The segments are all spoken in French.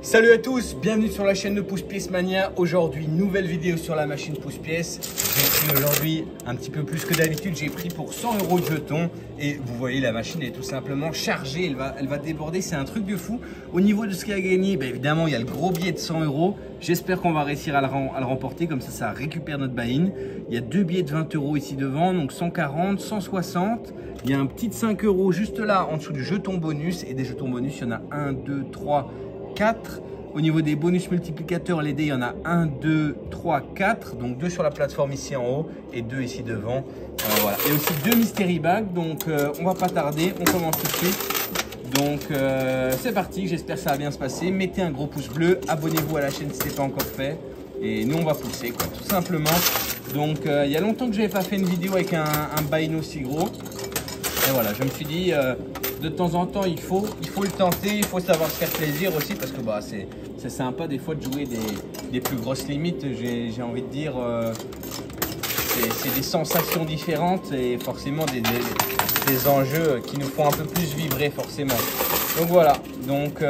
Salut à tous, bienvenue sur la chaîne de Pousse-Pièce Mania. Aujourd'hui, nouvelle vidéo sur la machine Pousse-Pièce. J'ai pris aujourd'hui un petit peu plus que d'habitude. J'ai pris pour 100 € de jetons. Et vous voyez, la machine est tout simplement chargée. Elle va déborder, c'est un truc de fou. Au niveau de ce qu'il y a gagné, évidemment, il y a le gros billet de 100 €. J'espère qu'on va réussir à le remporter. Comme ça récupère notre buy-in. Il y a deux billets de 20 € ici devant, donc 140, 160. Il y a un petit de 5 € juste là, en dessous du jeton bonus. Et des jetons bonus, il y en a 1, 2, 3, 4. Au niveau des bonus multiplicateurs, les dés, il y en a 1, 2, 3, 4. Donc 2 sur la plateforme ici en haut et 2 ici devant. Voilà. Et aussi 2 mystery bags. Donc on va pas tarder, on commence tout de suite. Donc c'est parti, j'espère que ça va bien se passer. Mettez un gros pouce bleu, abonnez-vous à la chaîne si ce n'est pas encore fait. Et nous on va pousser quoi, tout simplement. Donc il y a longtemps que je n'avais pas fait une vidéo avec un buy-in aussi gros. Et voilà, je me suis dit de temps en temps il faut le tenter, il faut savoir se faire plaisir aussi parce que c'est sympa des fois de jouer des plus grosses limites. J'ai envie de dire c'est des sensations différentes et forcément des enjeux qui nous font un peu plus vibrer forcément. Donc voilà, donc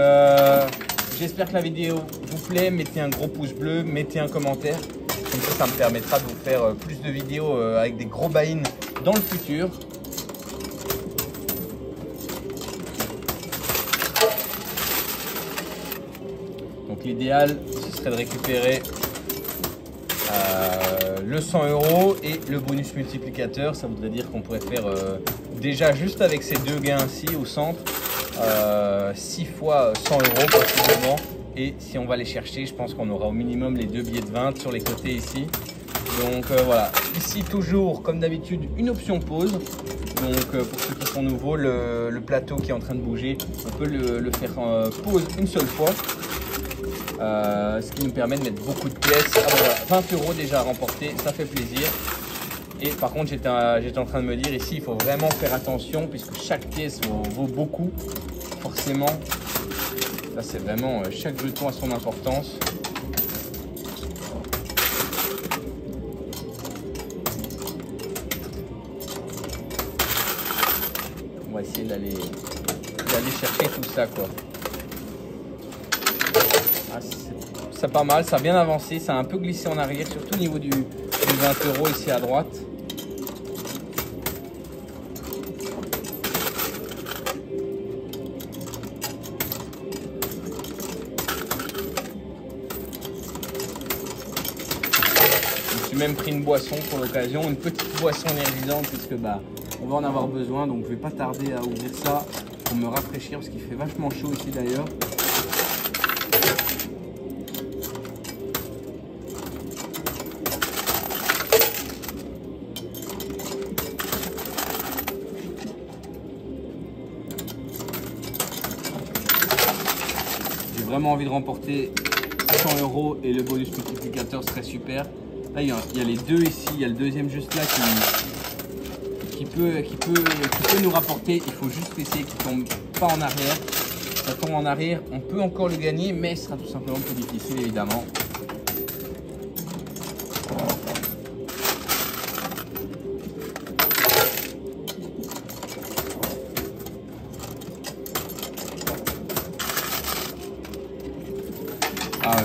j'espère que la vidéo vous plaît. Mettez un gros pouce bleu, mettez un commentaire, comme ça me permettra de vous faire plus de vidéos avec des gros buy-in dans le futur. Donc l'idéal, ce serait de récupérer le 100 € et le bonus multiplicateur. Ça voudrait dire qu'on pourrait faire déjà juste avec ces deux gains-ci au centre, 6 fois 100 € possiblement. Et si on va les chercher, je pense qu'on aura au minimum les deux billets de 20 sur les côtés ici. Donc voilà, ici toujours comme d'habitude une option pause. Donc pour ceux qui sont nouveaux, le plateau qui est en train de bouger, on peut le faire pause une seule fois. Ce qui nous permet de mettre beaucoup de pièces. Voilà, 20 € déjà à remporter, ça fait plaisir. Et par contre, j'étais en train de me dire ici, il faut vraiment faire attention puisque chaque pièce vaut beaucoup. Forcément, là c'est vraiment chaque jeton a son importance. On va essayer d'aller chercher tout ça quoi. C'est pas mal, ça a bien avancé, ça a un peu glissé en arrière, surtout au niveau du 20 € ici à droite. Je me suis même pris une boisson pour l'occasion, une petite boisson énergisante puisque on va en avoir besoin, donc je vais pas tarder à ouvrir ça pour me rafraîchir parce qu'il fait vachement chaud ici d'ailleurs. Vraiment envie de remporter 100 € et le bonus multiplicateur serait super. Là il y a les deux ici, il y a le deuxième juste là qui peut nous rapporter. Il faut juste essayer qu'il ne tombe pas en arrière. Si ça tombe en arrière, on peut encore le gagner, mais ce sera tout simplement plus difficile évidemment.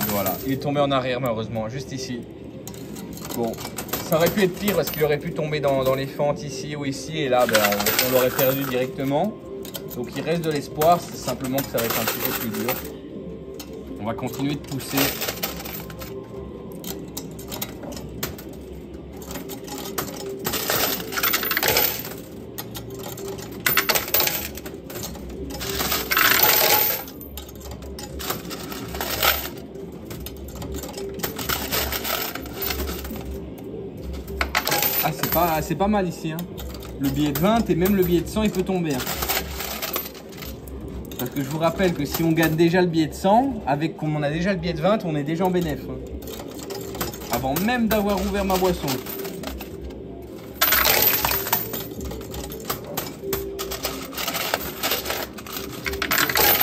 Voilà, il est tombé en arrière malheureusement, juste ici. Bon, ça aurait pu être pire parce qu'il aurait pu tomber dans les fentes ici ou ici et là on l'aurait perdu directement. Donc il reste de l'espoir, c'est simplement que ça va être un petit peu plus dur. On va continuer de pousser. Ah, c'est pas mal ici. Hein. Le billet de 20 et même le billet de 100, il peut tomber. Hein. Parce que je vous rappelle que si on gagne déjà le billet de 100, comme on a déjà le billet de 20, on est déjà en bénéf. Hein. Avant même d'avoir ouvert ma boisson.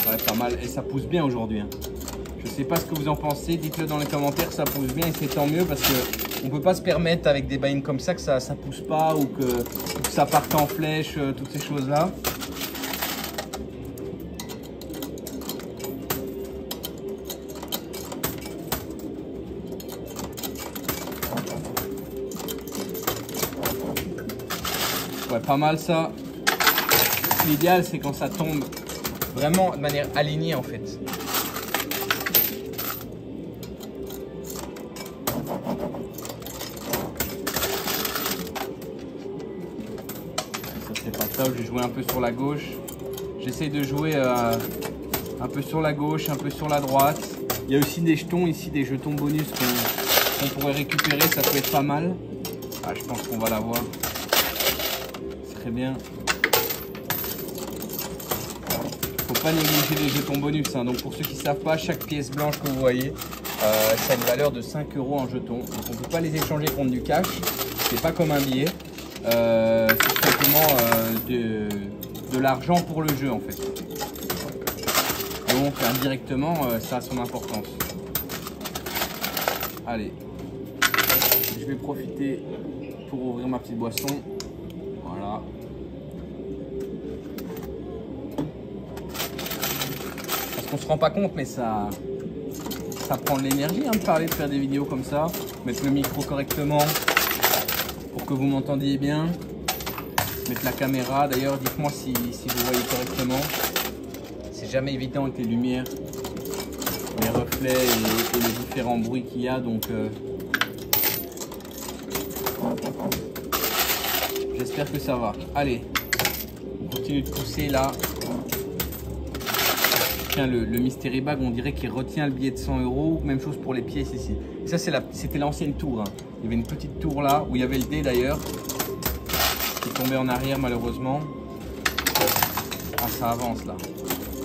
Ouais, pas mal. Et ça pousse bien aujourd'hui. Hein. Je sais pas ce que vous en pensez. Dites-le dans les commentaires, ça pousse bien et c'est tant mieux parce que on ne peut pas se permettre avec des buy-in comme ça que ça ne pousse pas ou que ça parte en flèche, toutes ces choses-là. Ouais, pas mal ça. L'idéal, c'est quand ça tombe vraiment de manière alignée en fait. Ça c'est pas top, j'ai joué un peu sur la gauche. J'essaie de jouer un peu sur la gauche, un peu sur la droite. Il y a aussi des jetons ici, des jetons bonus qu'on pourrait récupérer, ça peut être pas mal. Ah, je pense qu'on va l'avoir. Très bien. Faut pas négliger les jetons bonus, hein. Donc pour ceux qui ne savent pas, chaque pièce blanche que vous voyez, ça a une valeur de 5 € en jetons. Donc on ne peut pas les échanger contre du cash. C'est pas comme un billet. C'est simplement de l'argent pour le jeu en fait. Donc indirectement, ça a son importance. Allez, je vais profiter pour ouvrir ma petite boisson. Voilà. Parce qu'on se rend pas compte, mais ça prend de l'énergie hein, de parler, de faire des vidéos comme ça. Mettre le micro correctement pour que vous m'entendiez bien. Mettre la caméra. D'ailleurs, dites-moi si vous voyez correctement. C'est jamais évident avec les lumières, les reflets et les différents bruits qu'il y a. Donc, j'espère que ça va. Allez, on continue de pousser là. Tiens, le Mystery Bag, on dirait qu'il retient le billet de 100 €. Même chose pour les pièces ici. Et ça, c'était l'ancienne tour. Hein. Il y avait une petite tour là, où il y avait le dé d'ailleurs, qui est tombé en arrière malheureusement. Ah, ça avance là.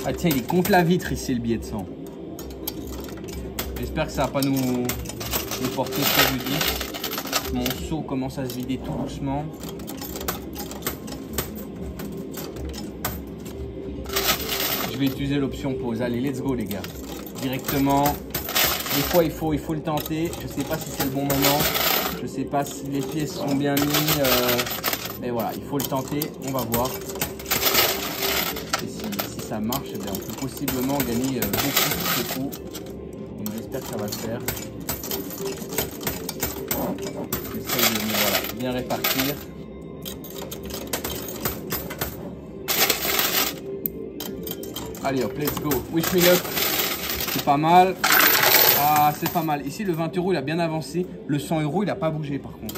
Ah tiens, il est contre la vitre ici, le billet de 100. J'espère que ça va pas nous porter préjudice. Mon seau commence à se vider tout doucement. Je vais utiliser l'option pause. Allez, let's go les gars. Directement. Des fois, il faut le tenter. Je sais pas si c'est le bon moment. Je sais pas si les pièces sont bien mises. Mais voilà, il faut le tenter. On va voir. Et si ça marche, eh bien, on peut possiblement gagner beaucoup sur ce coup. Donc j'espère que ça va le faire. J'essaie de voilà, bien répartir. Allez hop, let's go. Wish me luck. C'est pas mal. Ah, c'est pas mal. Ici, le 20 € il a bien avancé. Le 100 €, il n'a pas bougé par contre.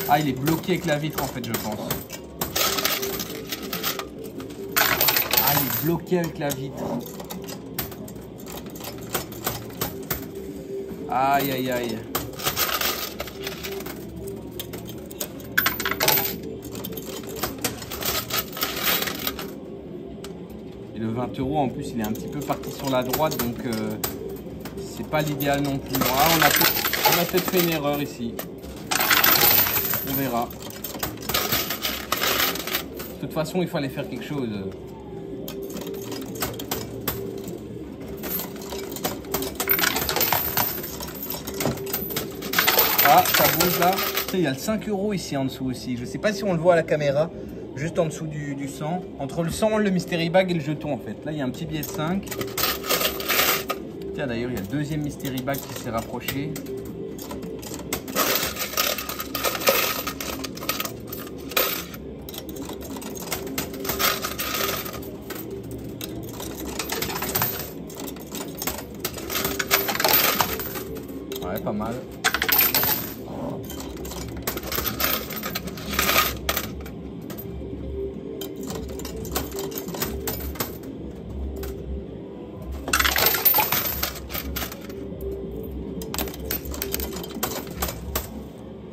Ah, il est bloqué avec la vitre en fait, je pense. Ah, il est bloqué avec la vitre. Aïe, aïe, aïe. Et le 20 € en plus, il est un petit peu parti sur la droite, donc c'est pas l'idéal non plus. Ah, on a peut-être fait une erreur ici. On verra. De toute façon, il faut aller faire quelque chose. Ah, ça bouge là. Il y a le 5 € ici en dessous aussi. Je ne sais pas si on le voit à la caméra. Juste en dessous du 100. Entre le 100, le Mystery Bag et le jeton en fait. Là, il y a un petit billet de 5. Tiens, d'ailleurs, il y a le deuxième Mystery Bag qui s'est rapproché. Ouais, pas mal.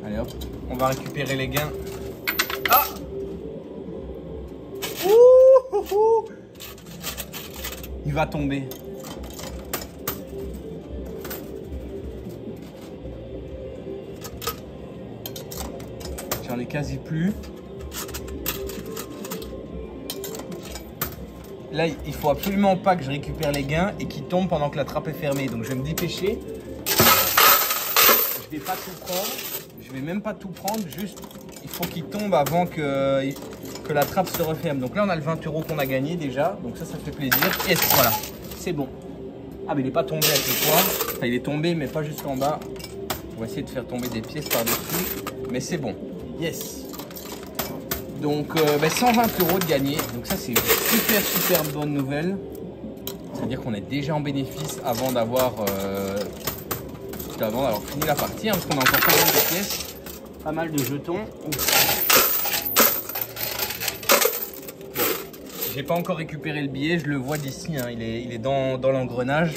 Allez hop, on va récupérer les gains. Ah! Ouh! Il va tomber. J'en ai quasi plus. Là, il faut absolument pas que je récupère les gains et qu'ils tombent pendant que la trappe est fermée. Donc je vais me dépêcher. Je vais pas tout prendre. Je vais même pas tout prendre. Juste, il faut qu'ils tombent avant que la trappe se referme. Donc là, on a le 20 € qu'on a gagné déjà. Donc ça fait plaisir. Yes, voilà, c'est bon. Ah, mais il n'est pas tombé avec le poids. Enfin, il est tombé, mais pas jusqu'en bas. On va essayer de faire tomber des pièces par-dessus. Mais c'est bon. Yes. Donc 120 € de gagné. Donc ça c'est une super bonne nouvelle. C'est-à-dire qu'on est déjà en bénéfice avant d'avoir fini la partie, hein, parce qu'on a encore pas mal de pièces, pas mal de jetons. J'ai pas encore récupéré le billet, je le vois d'ici, hein, il est dans l'engrenage.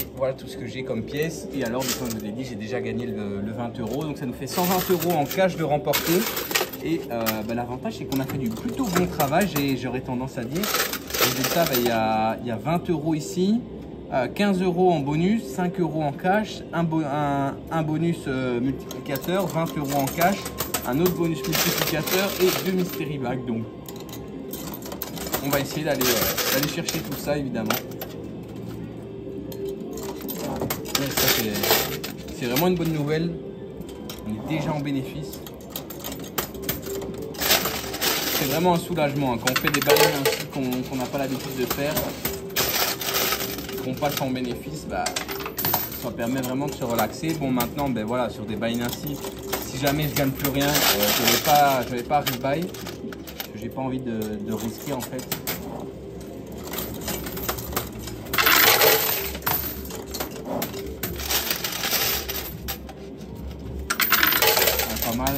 Et voilà tout ce que j'ai comme pièces. Et alors, comme je vous ai dit, j'ai déjà gagné le 20 €. Donc ça nous fait 120 € en cash de remporter. Et l'avantage, c'est qu'on a fait du plutôt bon travail, j'aurais tendance à dire. Résultat, il y a 20 € ici, 15 € en bonus, 5 € en cash, un bonus multiplicateur, 20 € en cash, un autre bonus multiplicateur et 2 mystery bags. Donc, on va essayer d'aller chercher tout ça, évidemment. Donc, ça, c'est vraiment une bonne nouvelle. On est déjà en bénéfice. C'est vraiment un soulagement hein. Quand on fait des buy-in ainsi qu'on n'a pas l'habitude de faire, qu'on passe en bénéfice, ça permet vraiment de se relaxer. Bon, maintenant, voilà, sur des buy-in ainsi, si jamais je gagne plus rien, je vais pas rebuy, parce que j'ai pas envie de risquer en fait. Pas mal.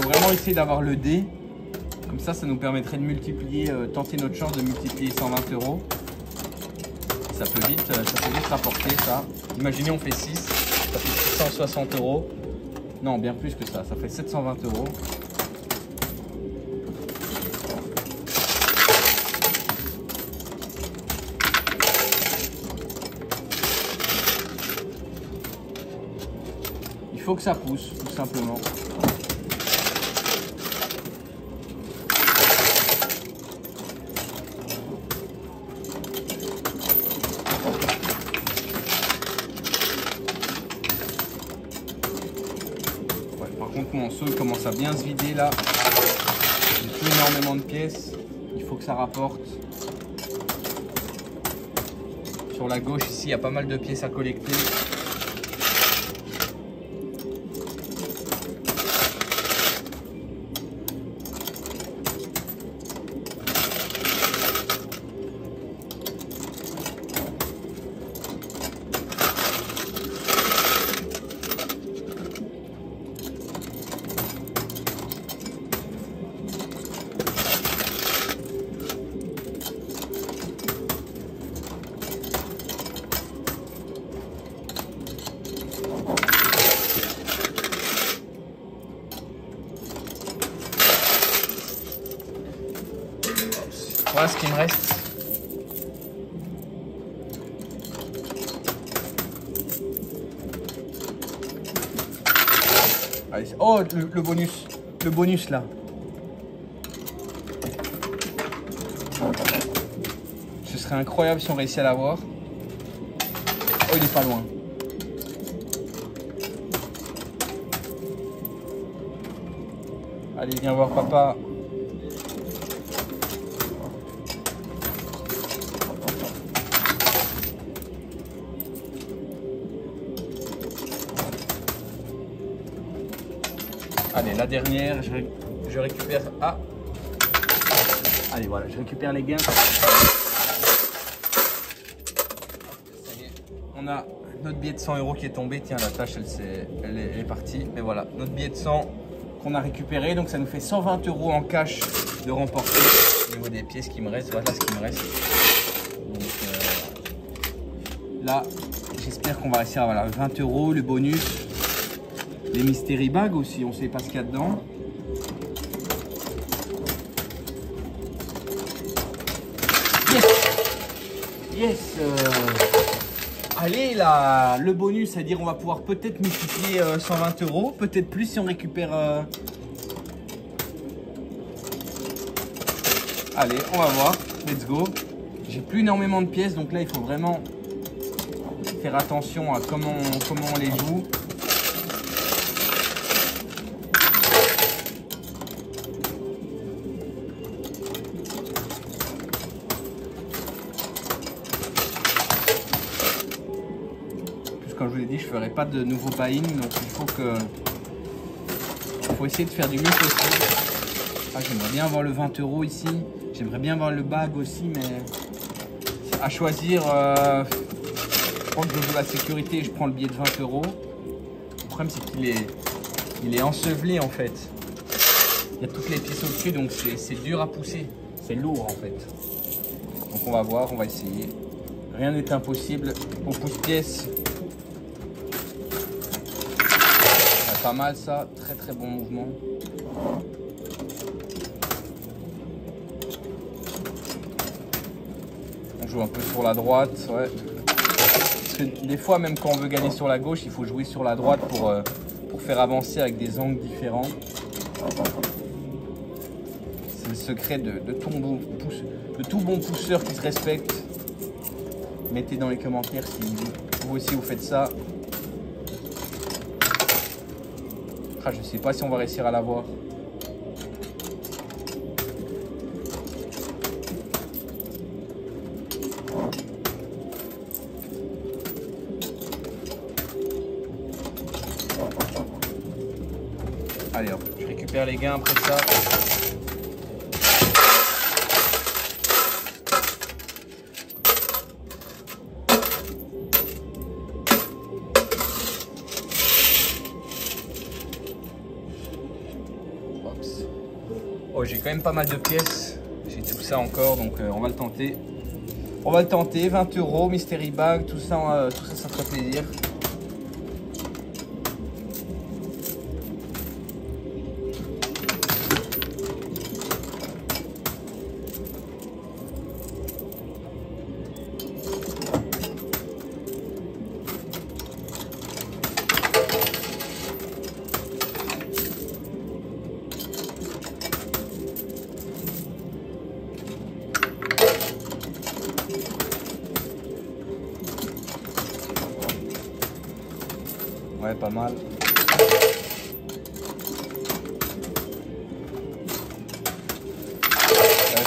Vraiment essayer d'avoir le dé, comme ça nous permettrait de multiplier, tenter notre chance de multiplier 120 €. Ça peut vite rapporter ça. Imaginez on fait 6, ça fait 660 €. Non, bien plus que ça, ça fait 720 €. Il faut que ça pousse, tout simplement. Mon seau commence à bien se vider là. J'ai plus énormément de pièces. Il faut que ça rapporte. Sur la gauche ici, il y a pas mal de pièces à collecter. Voilà ce qu'il me reste. Allez, oh, le bonus. Le bonus là. Ce serait incroyable si on réussit à l'avoir. Oh, il est pas loin. Allez, viens voir papa. Allez, la dernière, je récupère... Ah, allez, voilà, je récupère les gains. Ça y est, on a notre billet de 100 € qui est tombé. Tiens, la tâche, elle est partie. Mais voilà, notre billet de 100 qu'on a récupéré. Donc, ça nous fait 120 € en cash de remporter. Au niveau des pièces qui me restent, voilà ce qui me reste. Donc, là, j'espère qu'on va réussir à avoir 20 €, le bonus. Les mystery bags aussi, on ne sait pas ce qu'il y a dedans. Yes, allez là, le bonus, c'est-à-dire on va pouvoir peut-être multiplier 120 €, peut-être plus si on récupère... Allez, on va voir, let's go. J'ai plus énormément de pièces, donc là il faut vraiment faire attention à comment on les joue. Comme je vous l'ai dit, je ne ferai pas de nouveau buy-in, donc il faut que faut essayer de faire du mieux possible. Ah, j'aimerais bien avoir le 20 € ici. J'aimerais bien avoir le bag aussi, mais à choisir, je crois que je joue la sécurité et je prends le billet de 20 €. Le problème, c'est qu'il est enseveli en fait. Il y a toutes les pièces au-dessus, donc c'est dur à pousser. C'est lourd en fait. Donc on va voir, on va essayer. Rien n'est impossible au pouce-pièce. Pas mal ça, très très bon mouvement. On joue un peu sur la droite, ouais. Parce que des fois, même quand on veut gagner sur la gauche, il faut jouer sur la droite pour faire avancer avec des angles différents. C'est le secret de tout bon pousseur qui se respecte. Mettez dans les commentaires si vous aussi vous faites ça. Ah, je sais pas si on va réussir à l'avoir. Allez hop, je récupère les gains après ça. Oh, j'ai quand même pas mal de pièces. J'ai tout ça encore, donc on va le tenter. On va le tenter, 20 €, mystery bag, tout ça, ça ferait plaisir. Ouais, pas mal.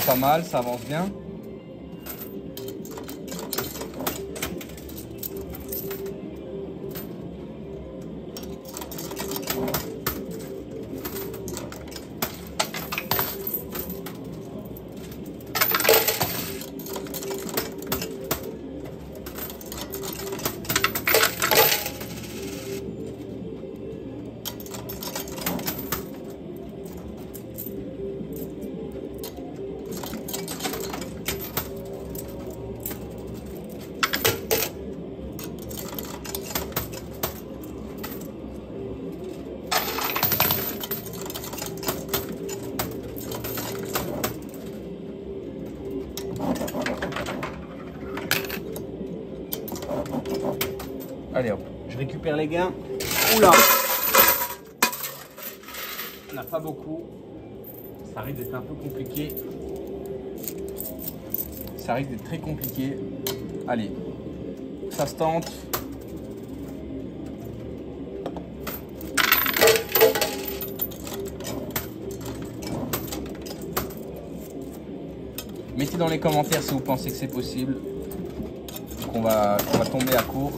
Pas mal, ça avance bien. Allez hop, je récupère les gains. Oula! On n'a pas beaucoup. Ça risque d'être un peu compliqué. Ça risque d'être très compliqué. Allez, ça se tente. Mettez dans les commentaires si vous pensez que c'est possible. Donc on va tomber à court.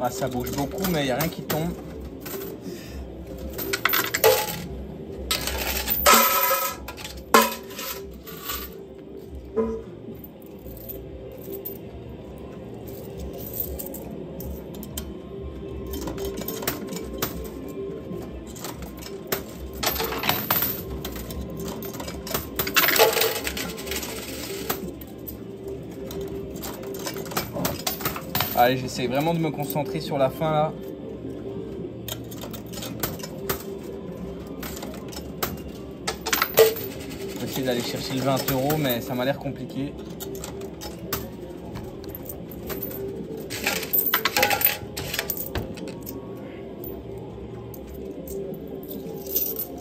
Ah, ça bouge beaucoup, mais il n'y a rien qui tombe. Allez, j'essaie vraiment de me concentrer sur la fin là. Je vais essayer d'aller chercher le 20 €, mais ça m'a l'air compliqué.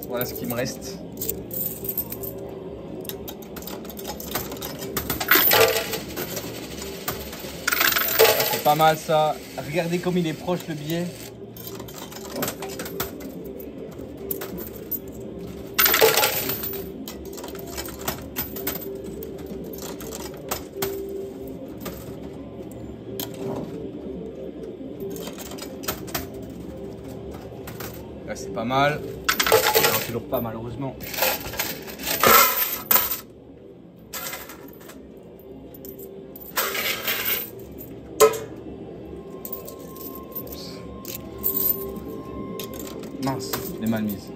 Voilà ce qui me reste. Pas mal ça. Regardez comme il est proche le billet. c'est pas mal. Non, toujours pas malheureusement. Mince, je l'ai mal mise.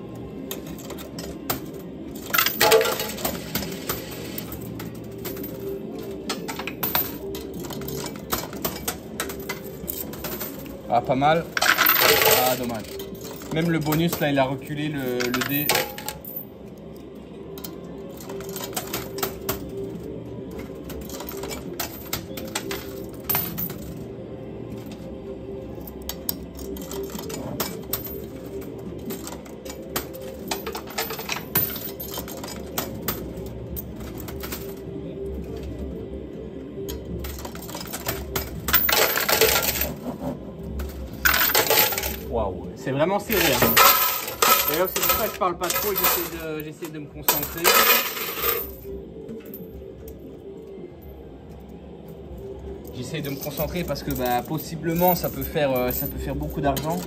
Ah, pas mal. Ah, dommage. Même le bonus, là, il a reculé le dé. Waouh, c'est vraiment serré. Hein. D'ailleurs, c'est pour ça que je parle pas trop, j'essaie de me concentrer. J'essaie de me concentrer parce que bah, possiblement ça peut faire beaucoup d'argent.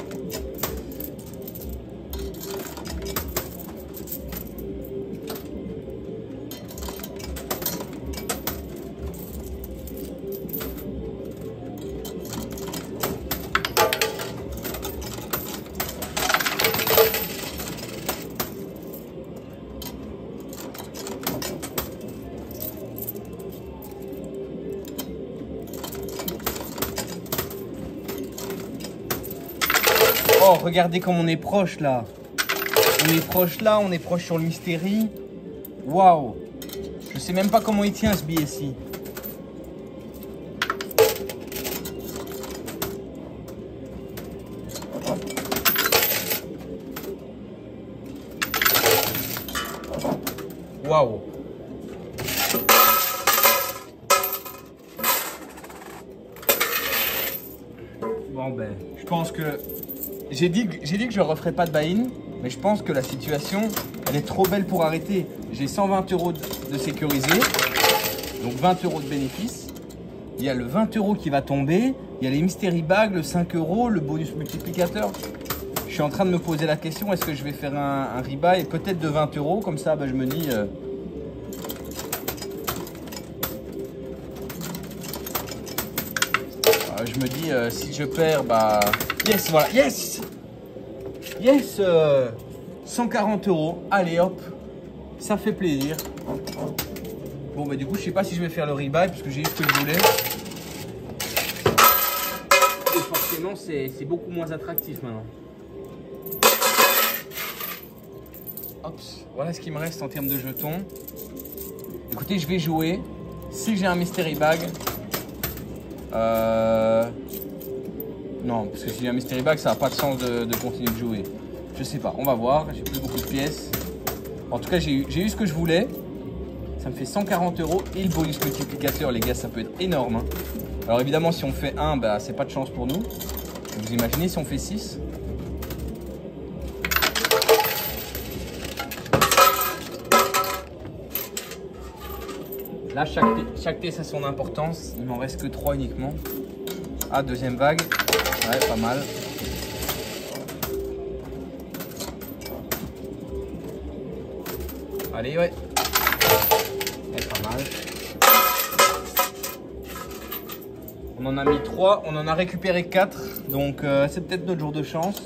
Oh, regardez comme on est proche là. On est proche là, on est proche sur le Mystery. Waouh. Je sais même pas comment il tient ce billet-ci. Waouh. Bon ben, je pense que j'ai dit que je referais pas de buy-in, mais je pense que la situation, elle est trop belle pour arrêter. J'ai 120 € de sécurisé, donc 20 € de bénéfice. Il y a le 20 € qui va tomber, il y a les mystery bags, le 5 €, le bonus multiplicateur. Je suis en train de me poser la question, est-ce que je vais faire un rebuy peut-être de 20 €, comme ça ben, je me dis... je me dis, si je perds, bah... Yes, voilà, yes. Yes, 140 €. Allez, hop. Ça fait plaisir. Bon, bah du coup, je sais pas si je vais faire le rebuy, parce que j'ai eu ce que je voulais. Et forcément, c'est beaucoup moins attractif maintenant. Hop, voilà ce qu'il me reste en termes de jetons. Écoutez, je vais jouer. Si j'ai un mystery bag... Non, parce que si j'ai un mystery bag, ça n'a pas de sens de continuer de jouer. Je sais pas, on va voir. J'ai plus beaucoup de pièces. En tout cas, j'ai eu ce que je voulais. Ça me fait 140 € et le bonus multiplicateur, les gars, ça peut être énorme. Hein. Alors évidemment, si on fait 1, bah, c'est pas de chance pour nous. Vous imaginez si on fait 6. Là, chaque pièce a son importance. Il m'en reste que 3 uniquement. Ah, deuxième vague. Ouais, pas mal. Allez, ouais. Ouais, pas mal. On en a mis 3. On en a récupéré 4. Donc, c'est peut-être notre jour de chance.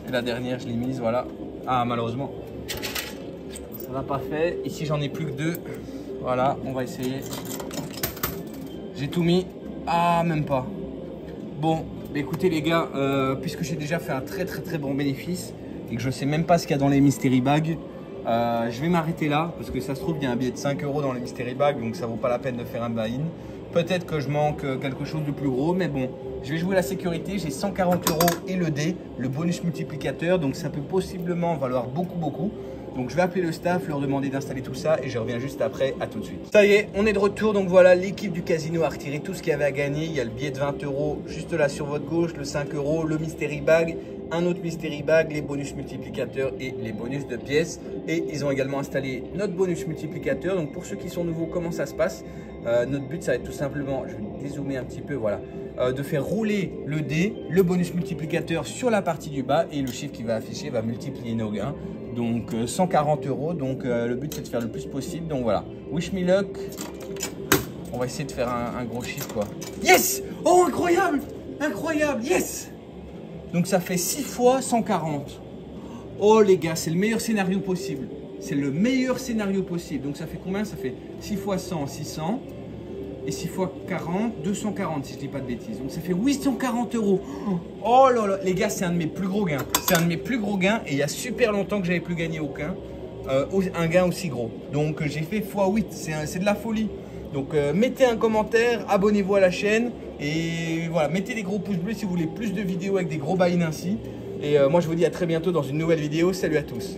Et la dernière, je l'ai mise, voilà. Ah, malheureusement, ça n'a pas fait. Ici, j'en ai plus que 2. Voilà, on va essayer. J'ai tout mis. Ah, même pas. Bon, bah écoutez les gars, puisque j'ai déjà fait un très bon bénéfice et que je sais même pas ce qu'il y a dans les mystery bags, je vais m'arrêter là parce que ça se trouve, il y a un billet de 5 € dans les mystery bags, donc ça vaut pas la peine de faire un buy-in. Peut-être que je manque quelque chose de plus gros, mais bon, je vais jouer la sécurité. J'ai 140 € et le dé, le bonus multiplicateur, donc ça peut possiblement valoir beaucoup. Donc je vais appeler le staff, leur demander d'installer tout ça et je reviens juste après. À tout de suite. Ça y est, on est de retour. Donc voilà, l'équipe du casino a retiré tout ce qu'il y avait à gagner. Il y a le billet de 20 € juste là sur votre gauche, le 5 €, le mystery bag, un autre mystery bag, les bonus multiplicateurs et les bonus de pièces. Et ils ont également installé notre bonus multiplicateur. Donc pour ceux qui sont nouveaux, comment ça se passe? Notre but, ça va être tout simplement, je vais dézoomer un petit peu, voilà, de faire rouler le dé, le bonus multiplicateur sur la partie du bas et le chiffre qui va afficher va multiplier nos gains. Donc 140 €. Donc le but, c'est de faire le plus possible. Donc voilà, wish me luck. On va essayer de faire un gros chiffre, quoi. Yes! Oh, incroyable! Incroyable! Yes! Donc ça fait 6 fois 140. Oh les gars, c'est le meilleur scénario possible. C'est le meilleur scénario possible. Donc ça fait combien? Ça fait 6 fois 100, 600. Et 6 fois 40, 240 si je dis pas de bêtises. Donc ça fait 840 €. Oh là là, les gars, c'est un de mes plus gros gains. C'est un de mes plus gros gains. Et il y a super longtemps que j'avais plus gagné aucun. Un gain aussi gros. Donc j'ai fait x8. C'est de la folie. Donc mettez un commentaire, abonnez-vous à la chaîne. Et voilà, mettez des gros pouces bleus si vous voulez plus de vidéos avec des gros buy-in ainsi. Et moi je vous dis à très bientôt dans une nouvelle vidéo. Salut à tous.